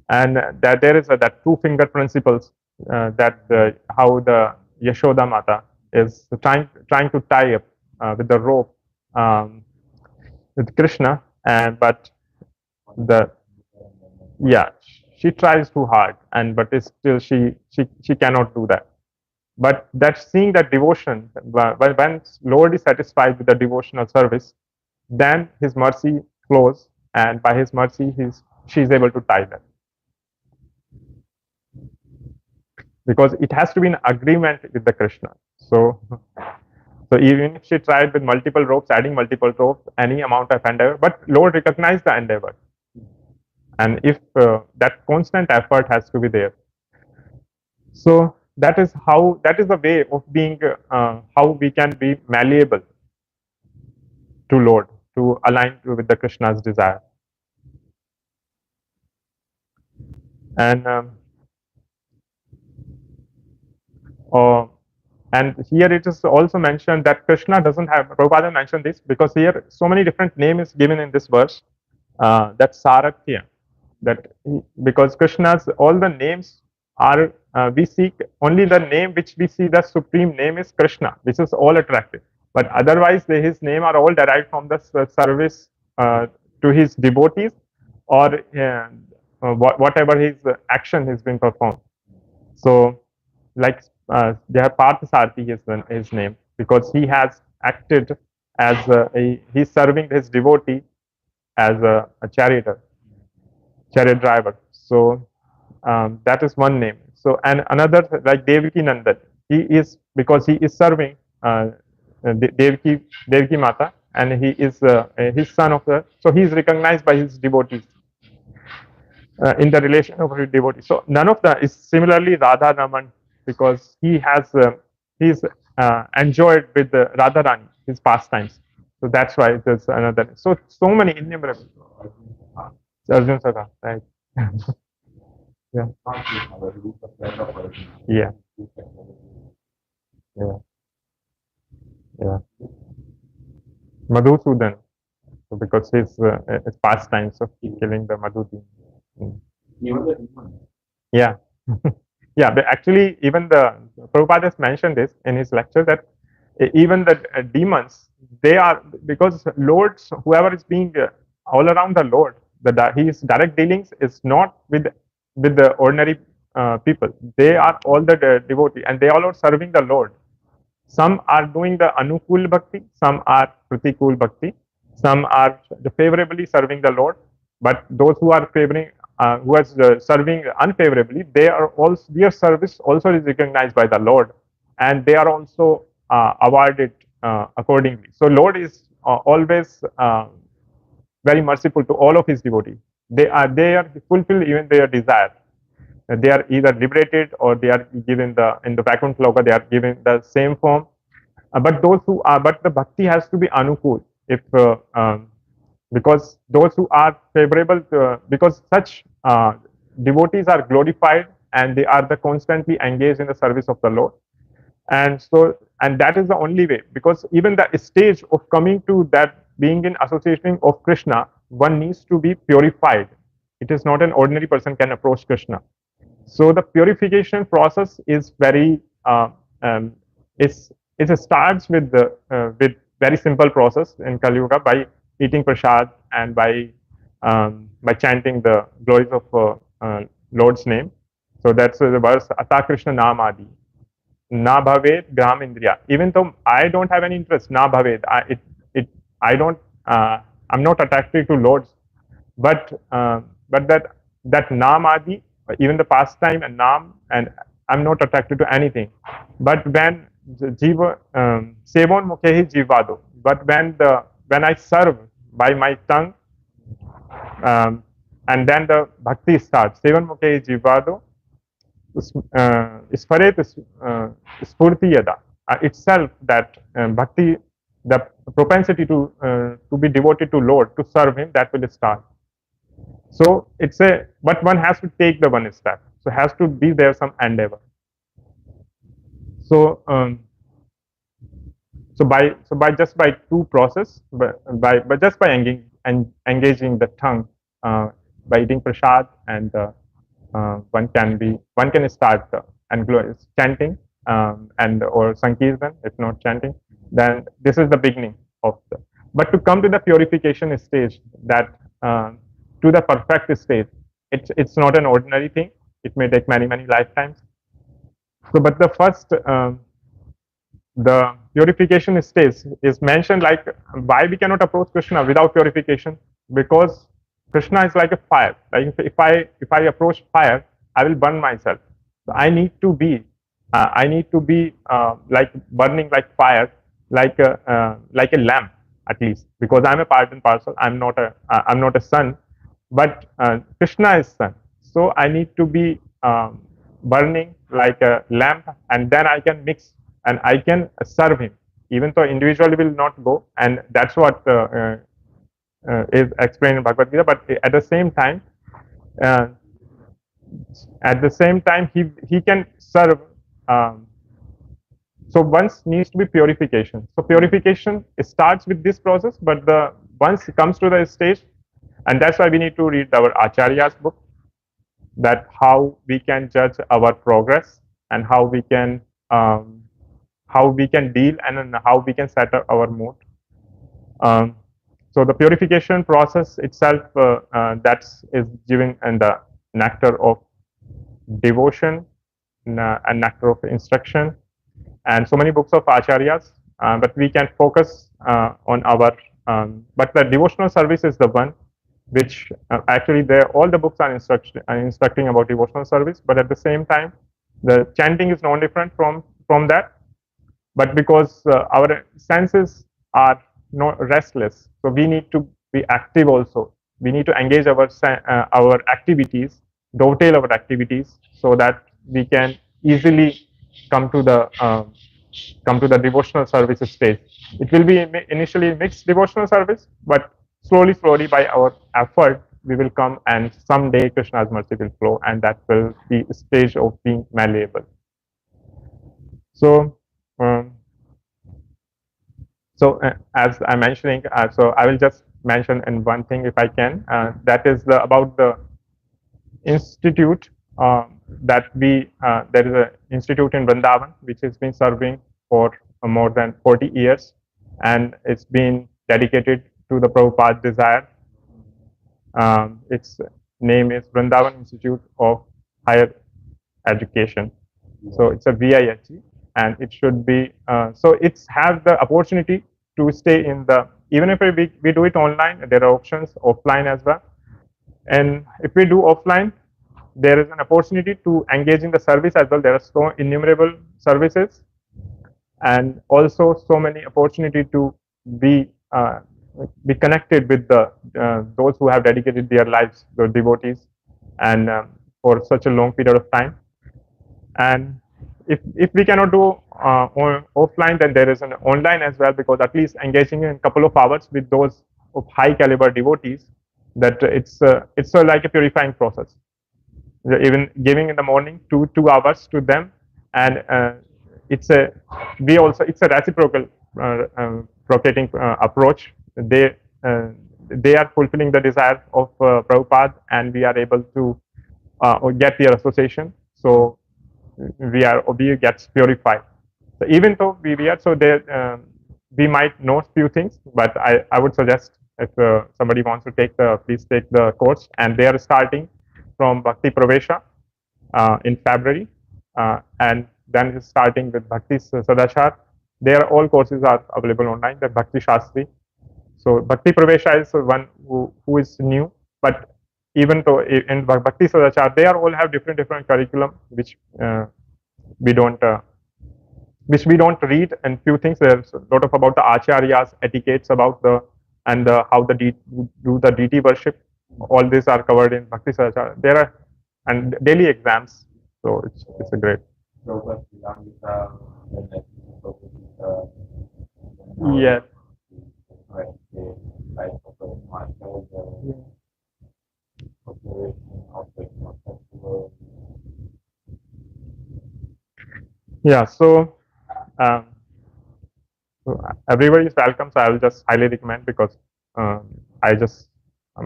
And that there is that two finger principles that how the Yashoda Mata is trying to tie up with the rope with Krishna, and but the yeah she tries too hard, and but it's still she cannot do that. But that seeing that devotion, when Lord is satisfied with the devotional service, then his mercy flows, and by his mercy she is able to tie that, because it has to be in agreement with the Krishna. So even if she tried with multiple ropes, adding multiple ropes, any amount of endeavor, but Lord recognized the endeavor, and if that constant effort has to be there. So that is the way of being how we can be malleable to Lord, to align with the Krishna's desire. And uh, And here it is also mentioned that Krishna doesn't have, Prabhupada mentioned this because here so many different names is given in this verse, that Saratya, that because Krishna's, all the names are, we seek only the name which we see the supreme name is Krishna, which is all attractive. But otherwise, his name are all derived from the service to his devotees, or whatever his action has been performed. So, like they have Parthasarthi his name, because he has acted as he's serving his devotee as a chariot driver. So that is one name. So, and another like Devaki Nandan, he is, because he is serving Devaki Mata, and he is his son of the, so he is recognized by his devotees in the relation of his devotee. So none of that is similarly Radha Raman, because he has he's enjoyed with Radha Rani his pastimes. So that's why there's another. So many innumerable. Arjun Sakha, right? Yeah. Yeah. Yeah. Yeah. Madhusudan, so because his pastimes of killing the Madhuti. Yeah. Yeah, but actually, even the Prabhupada has mentioned this in his lecture that even the demons, they are, because lords, whoever is being all around the Lord, his direct dealings is not with the ordinary people. They are all the devotee, and they all are serving the Lord. Some are doing the Anukul Bhakti, some are Pratikul Bhakti, some are favorably serving the Lord, but those who are favoring, who are serving unfavorably, their service also is recognized by the Lord, and they are also awarded accordingly. So Lord is always very merciful to all of his devotees. They are fulfill even their desire. They are either liberated or they are given in the Vaikuntha Loka, they are given the same form. But those who are, but the bhakti has to be anukul. If because those who are favorable to, because such devotees are glorified and they are constantly engaged in the service of the Lord. And so, and that is the only way, because even the stage of coming to that being in association of Krishna, one needs to be purified. It is not an ordinary person can approach Krishna. So the purification process is very it starts with very simple process in Kali Yuga by eating prasad and by chanting the glories of Lord's name. So that's the verse Ata Krishna Nam Adi. Na bhavet gram indriya. Even though I don't have any interest, na bhavet. I don't. I'm not attracted to lords, but that nam adi, even the pastime and nam, and I'm not attracted to anything. But when jiva sevon mukhehi jivado. But when I serve by my tongue, and then the bhakti starts. Sevan mukhehi jivado. Sparet spurti yada, itself that bhakti, the propensity to be devoted to Lord, to serve him, that will start. So it's but one has to take the one step. So has to be there some endeavor. So just by two process, but just by engaging the tongue, by eating prasad, and one can start and chanting and or sankirtan. If not chanting, then this is the beginning of the. But to come to the purification stage, that to the perfect state, it's not an ordinary thing. It may take many lifetimes. So, but the first the purification stage is mentioned, like why we cannot approach Krishna without purification, because Krishna is like a fire. Like if I approach fire, I will burn myself. So I need to be like burning like fire, like a lamp at least, because I'm a part and parcel. I'm not a son, but Krishna is son. So I need to be burning like a lamp, and then I can mix and I can serve him, even though individually will not go, and that's what is explained in Bhagavad Gita. But at the same time, he can serve So once needs to be purification. So purification starts with this process, but the once it comes to the stage, and that's why we need to read our Acharya's book, that how we can judge our progress and um, how we can deal and then how we can set up our mood. So the purification process itself that's is given in the nectar of devotion and nectar of instruction and so many books of acharyas, but we can focus on our but the devotional service is the one which actually all the books are instructing about devotional service, but at the same time the chanting is no different from that, but because our senses are no restless, so we need to be active also. We need to engage our activities, dovetail our activities, so that we can easily come to the devotional service stage. It will be initially mixed devotional service, but slowly by our effort we will come, and someday Krishna's mercy will flow, and that will be a stage of being malleable. So as I'm mentioning, so I will just mention in one thing if I can, that is about the institute that there is an institute in Vrindavan which has been serving for more than 40 years, and it's been dedicated to the Prabhupada desire. Its name is Vrindavan Institute of Higher Education. So it's a VIHE, and it should be so it's have the opportunity to stay in the, even if we do it online, there are options offline as well. And if we do offline, there is an opportunity to engage in the service as well. There are so innumerable services, and also so many opportunity to be connected with the those who have dedicated their lives, the devotees, and for such a long period of time. And if we cannot do offline, then there is an online as well, because at least engaging in a couple of hours with those of high caliber devotees, that it's like a purifying process. Even giving in the morning 2 hours to them, and it's a reciprocal procreating approach. They are fulfilling the desire of Prabhupada, and we are able to get their association. So we gets purified. So even though we are so there, we might know few things, but I would suggest if somebody wants to please take the course, and they are starting from Bhakti Pravesha in February, and then it's starting with Bhakti Sadachar. All courses are available online. The Bhakti Shastri. So Bhakti Pravesha is one who is new, but even though in Bhakti Sadachar, they all have different curriculum, which we don't read, and few things. There's a lot of about the acharyas, etiquettes about how do the deity worship. All these are covered in Bhakti Sadachar. There are and daily exams, so it's a great. Yes. Yeah, so everybody is welcome. So I will just highly recommend, because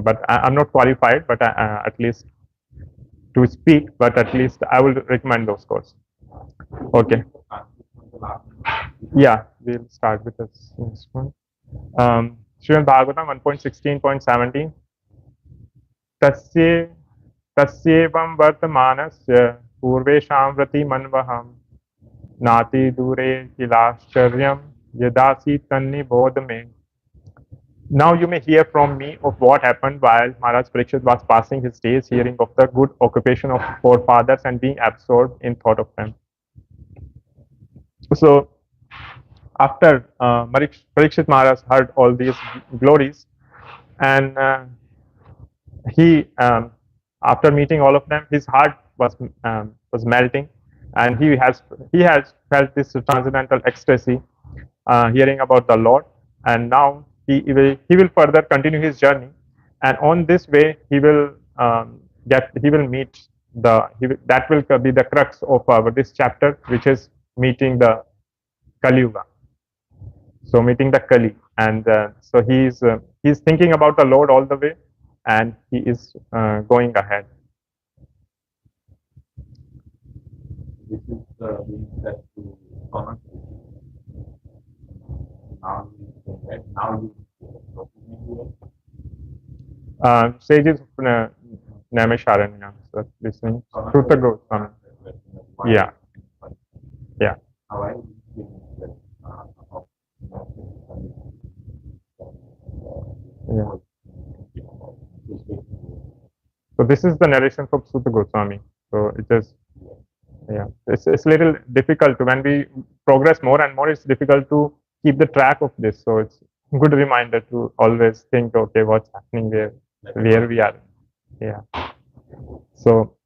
but I'm not qualified, but at least to speak, but at least I will recommend those courses. Okay. Yeah, we'll start with this one. Srimad Bhagavatam 1.16.17. Tasyevam vartamanasya purvesham vrati manvaham nati dure kilascharyam yadasi tanni bodhame. Now you may hear from me of what happened while Maharaj Pariksit was passing his days hearing of the good occupation of forefathers and being absorbed in thought of them. So after Pariksit Maharaj heard all these glories, and he after meeting all of them, his heart was melting, and he has felt this transcendental ecstasy hearing about the Lord, and now he will further continue his journey, and on this way he will meet that will be the crux of this chapter, which is meeting the Kali Yuga. So meeting the Kali, and so he's thinking about the Lord all the way, and he is going ahead. This is being set to common. Now you Sages Naimisharanya, so listening. Sruta Goswami. Yeah. Yeah. How I Yeah. So this is the narration from Sutta Goswami. So it is, yeah, it's a little difficult when we progress more and more. It's difficult to keep the track of this. So it's a good reminder to always think, okay, what's happening where we are. Yeah. So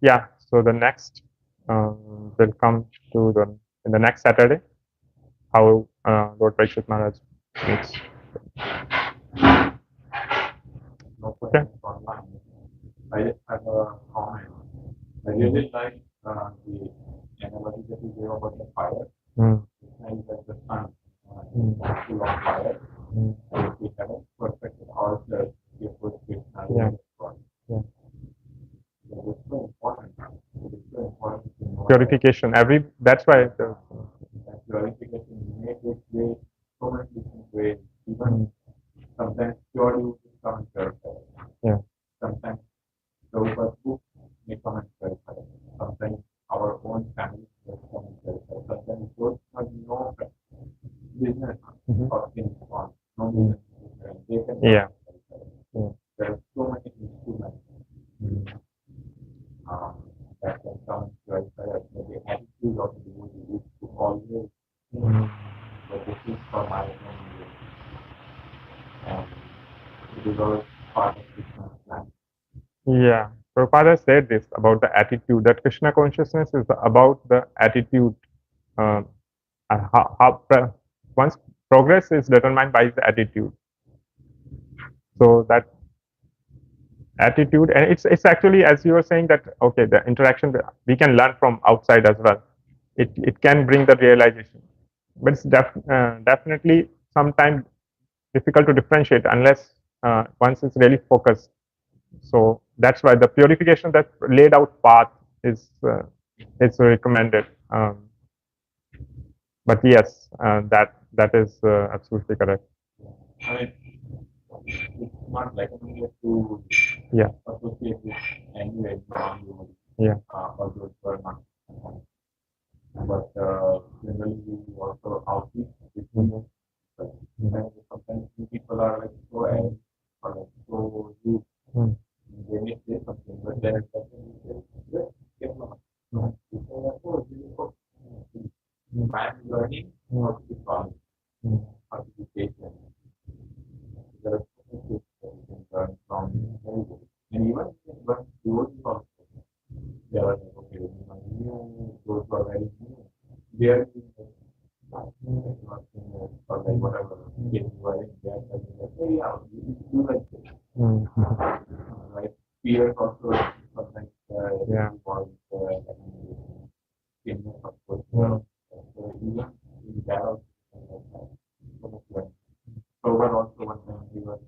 yeah. So the next will come to in the next Saturday. How Lord Pariksit Maharaj meets. Okay. I just have a comment. I really like the analogy that you gave about the fire. And that the sun is full of fire. If we haven't perfected ourselves, we put Krishna Yeah. Yeah. It's so important. It's so important to know Purification. That's why. that purification may take way so many different ways. Even sometimes pure you will come and purify. Yeah. Sometimes Prabhupada's book may come and purify. Sometimes our own family will come and purify. Sometimes those who have no business or things on, no business, they can come Yeah. and purify. There are so many instruments that can come and purify. The attitude of the devotee is to always think that this is for my own good. And it is all part of Krishna's plan. Yeah. Prabhupada said this about the attitude, that Krishna consciousness is about the attitude. Once progress is determined by the attitude. So that attitude, and it's actually, as you were saying, that okay, the interaction that we can learn from outside as well. It can bring the realization, but it's definitely sometimes difficult to differentiate unless once it's really focused. So that's why the purification, that laid out path is recommended. But yes, that is absolutely correct. I mean, it's not recommended to Yeah. associate with any way, Yeah. or those who are not. But generally, we also outreach between us. And sometimes people are like so angry or like so rude. They may say something, but then it doesn't say, yes, get lost. People are like, oh, I'm learning how to be calm, how to be patient. There are so many things that you can learn from everybody. And even when devotees also, they are like, okay, new, those who are very new, they are doing this, or like whatever, getting right, they are telling like, hey, yeah, you do like this. Right? Peers also sometimes involved in of course. So even in dialogue, so much learning. So one also one time he was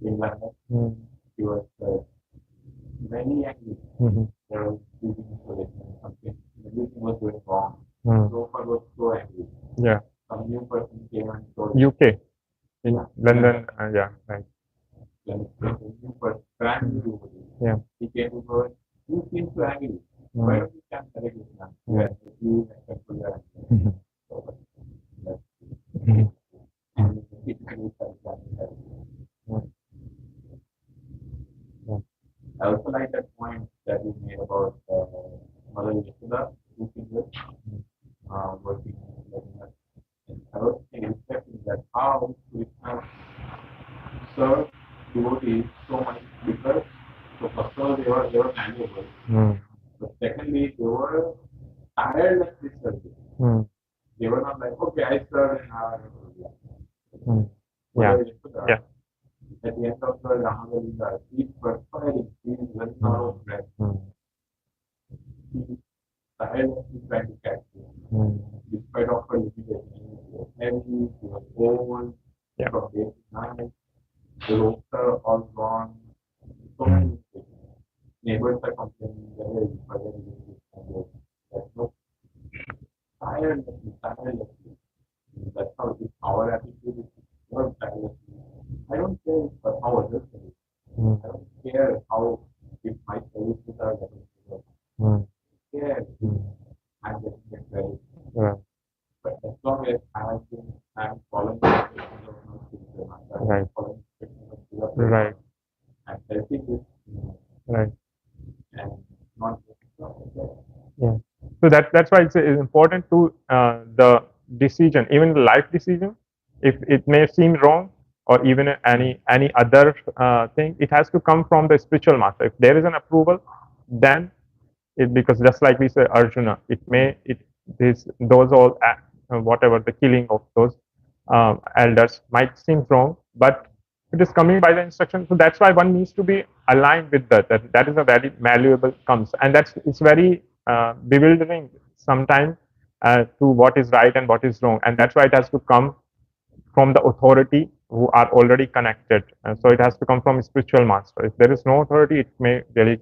in London, he was very angry. There was speaking installation, something, everything was going wrong. So far was so angry. Yeah. Some new person came and told UK in London. Yeah. Right. Then a new person, brand new devotee. Yeah. He came to her, you seem so angry. Why don't you chant Hare Krishna? Yes, you and control your anger. So that's and it is I also like that point that you made about Mother Yashoda, 2 fingers, working like and I was expecting that how Krishna served devotees so much because so first of all they were malleable. But secondly they were tirelessly serving. They were not like, okay, I serve an hour. Yeah. Yeah. At the end of the Ramagalila, he's perspiring, he is running out of breath. He is tirelessly trying to catch you. Despite of her limitation. neighbors are complaining, "Hey, brother, this and that." That's no tirelessly. That's how it is. Our attitude is work tirelessly. I don't care how others do it. I don't care how if my services are getting better. I care if I'm getting it right. Right. But as long as I'm following the instructions of my sister, Right. following the instructions of Srila Prabhupada, Right. I'm helping this Right. and not just stuff like that. Yeah. So that's why it's important to the decision, even the life decision, if it may seem wrong or even any other thing, it has to come from the spiritual master. If there is an approval, then it, because just like we say Arjuna, it may it this those all whatever the killing of those elders might seem wrong, but it is coming by the instruction. So that's why one needs to be aligned with that is a very valuable comes, and that's it's very bewildering sometimes to what is right and what is wrong, and that's why it has to come from the authority who are already connected. So it has to come from spiritual master. If there is no authority, it may really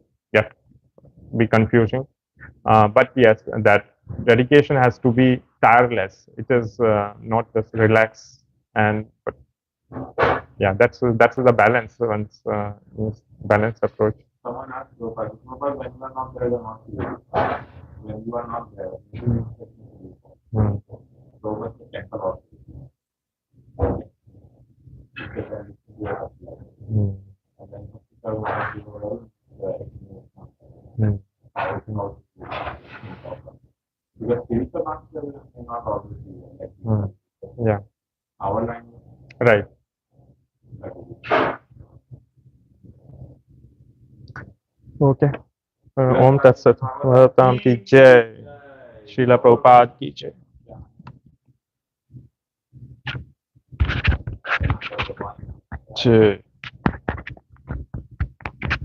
be confusing. But yes, that dedication has to be tireless. It is not just relax and but yeah, that's the balance. One's balanced approach. Someone asked Prabhupada, Prabhupada, when you are not there, you're not here. When you are not there, you are not there. Prabhupada the temple also. And then Prabhupada was the everything also. Because spiritual master is not always here. Yeah. Our line Right. Okay. Om Tat Sat. Bhagavatam ki jai. Srila Prabhupada ki jai. Jai.